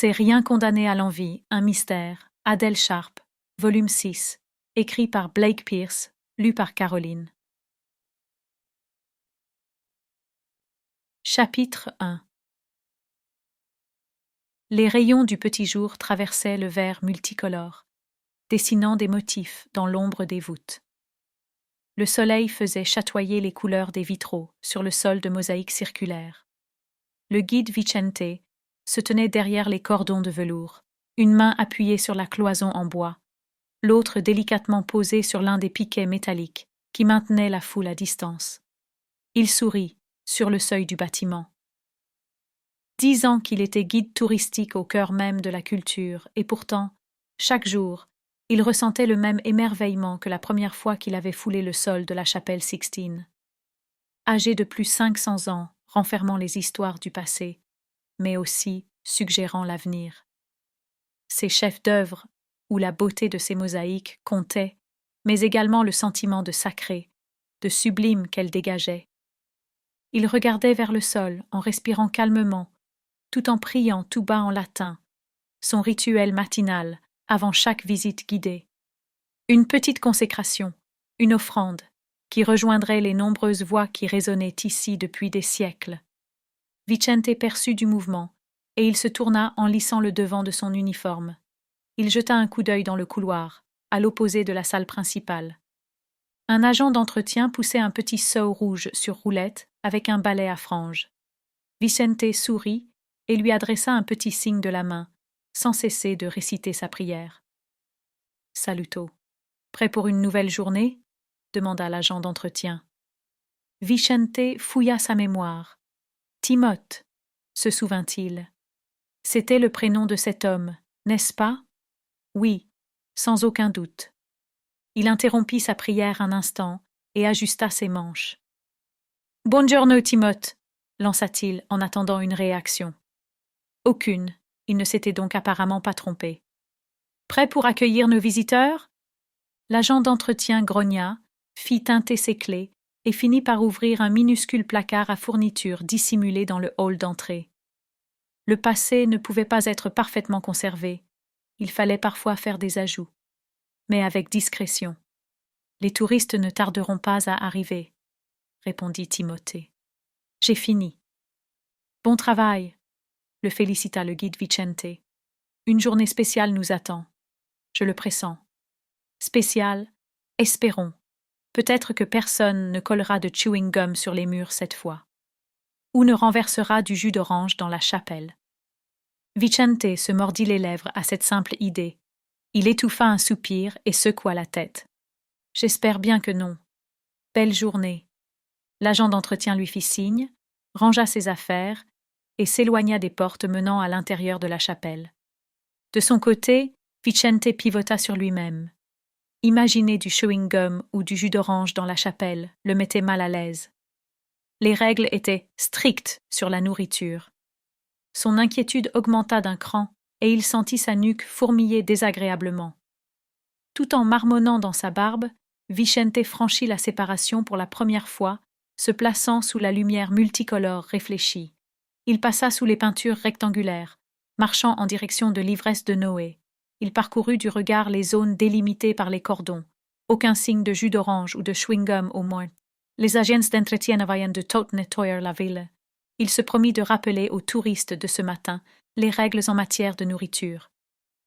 C'est Rien condamné à l'envie, un mystère, Adèle Sharp, volume 6, écrit par Blake Pierce, lu par Caroline. Chapitre 1. Les rayons du petit jour traversaient le verre multicolore, dessinant des motifs dans l'ombre des voûtes. Le soleil faisait chatoyer les couleurs des vitraux sur le sol de mosaïques circulaires. Le guide Vicente se tenait derrière les cordons de velours, une main appuyée sur la cloison en bois, l'autre délicatement posée sur l'un des piquets métalliques qui maintenaient la foule à distance. Il sourit sur le seuil du bâtiment. 10 ans qu'il était guide touristique au cœur même de la culture, et pourtant, chaque jour, il ressentait le même émerveillement que la première fois qu'il avait foulé le sol de la chapelle Sixtine. Âgé de plus 500 ans, renfermant les histoires du passé, mais aussi suggérant l'avenir. Ses chefs-d'œuvre, où la beauté de ses mosaïques comptait, mais également le sentiment de sacré, de sublime qu'elle dégageait. Il regardait vers le sol en respirant calmement, tout en priant tout bas en latin, son rituel matinal avant chaque visite guidée. Une petite consécration, une offrande, qui rejoindrait les nombreuses voix qui résonnaient ici depuis des siècles. Vicente perçut du mouvement, et il se tourna en lissant le devant de son uniforme. Il jeta un coup d'œil dans le couloir, à l'opposé de la salle principale. Un agent d'entretien poussait un petit seau rouge sur roulette avec un balai à franges. Vicente sourit et lui adressa un petit signe de la main, sans cesser de réciter sa prière. « Saluto. Prêt pour une nouvelle journée ?» demanda l'agent d'entretien. Vicente fouilla sa mémoire. Timoth, se souvint-il. C'était le prénom de cet homme, n'est-ce pas? Oui, sans aucun doute. Il interrompit sa prière un instant et ajusta ses manches. « Buongiorno, Timoth » lança-t-il en attendant une réaction. Aucune, il ne s'était donc apparemment pas trompé. « Prêt pour accueillir nos visiteurs ?» L'agent d'entretien grogna, fit tinter ses clés et finit par ouvrir un minuscule placard à fournitures dissimulé dans le hall d'entrée. Le passé ne pouvait pas être parfaitement conservé. Il fallait parfois faire des ajouts, mais avec discrétion. « Les touristes ne tarderont pas à arriver, » répondit Timothée. « J'ai fini. »« Bon travail !» le félicita le guide Vicente. « Une journée spéciale nous attend. Je le pressens. Spéciale, espérons. Peut-être que personne ne collera de chewing-gum sur les murs cette fois. Ou ne renversera du jus d'orange dans la chapelle. » Vicente se mordit les lèvres à cette simple idée. Il étouffa un soupir et secoua la tête. « J'espère bien que non. Belle journée. » L'agent d'entretien lui fit signe, rangea ses affaires et s'éloigna des portes menant à l'intérieur de la chapelle. De son côté, Vicente pivota sur lui-même. Imaginer du chewing-gum ou du jus d'orange dans la chapelle le mettait mal à l'aise. Les règles étaient strictes sur la nourriture. Son inquiétude augmenta d'un cran et il sentit sa nuque fourmiller désagréablement. Tout en marmonnant dans sa barbe, Vicente franchit la séparation pour la première fois, se plaçant sous la lumière multicolore réfléchie. Il passa sous les peintures rectangulaires, marchant en direction de l'ivresse de Noé. Il parcourut du regard les zones délimitées par les cordons. Aucun signe de jus d'orange ou de chewing-gum au moins. Les agences d'entretien avaient de tot nettoyer la ville. Il se promit de rappeler aux touristes de ce matin les règles en matière de nourriture.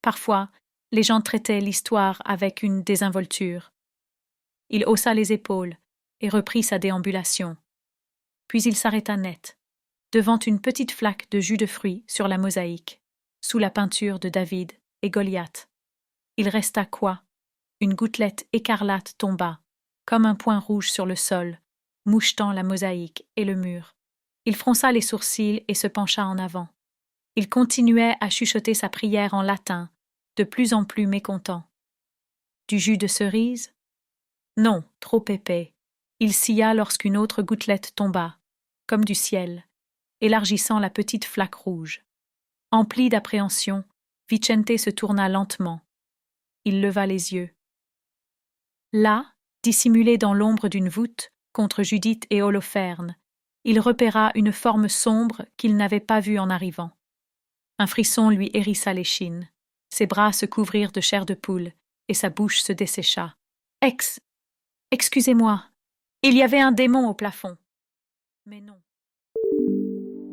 Parfois, les gens traitaient l'histoire avec une désinvolture. Il haussa les épaules et reprit sa déambulation. Puis il s'arrêta net, devant une petite flaque de jus de fruits sur la mosaïque, sous la peinture de David et Goliath. Il resta quoi? Une gouttelette écarlate tomba, comme un point rouge sur le sol, mouchetant la mosaïque et le mur. Il fronça les sourcils et se pencha en avant. Il continuait à chuchoter sa prière en latin, de plus en plus mécontent. Du jus de cerise? Non, trop épais. Il scia lorsqu'une autre gouttelette tomba, comme du ciel, élargissant la petite flaque rouge. Empli d'appréhension, Vicente se tourna lentement. Il leva les yeux. Là, dissimulé dans l'ombre d'une voûte, contre Judith et Holoferne, il repéra une forme sombre qu'il n'avait pas vue en arrivant. Un frisson lui hérissa l'échine. Ses bras se couvrirent de chair de poule, et sa bouche se dessécha. Excusez-moi. Il y avait un démon au plafond. Mais non.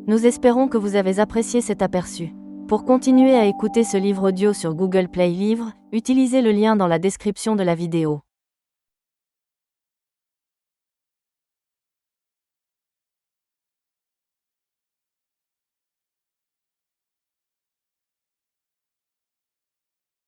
Nous espérons que vous avez apprécié cet aperçu. Pour continuer à écouter ce livre audio sur Google Play Livres, utilisez le lien dans la description de la vidéo.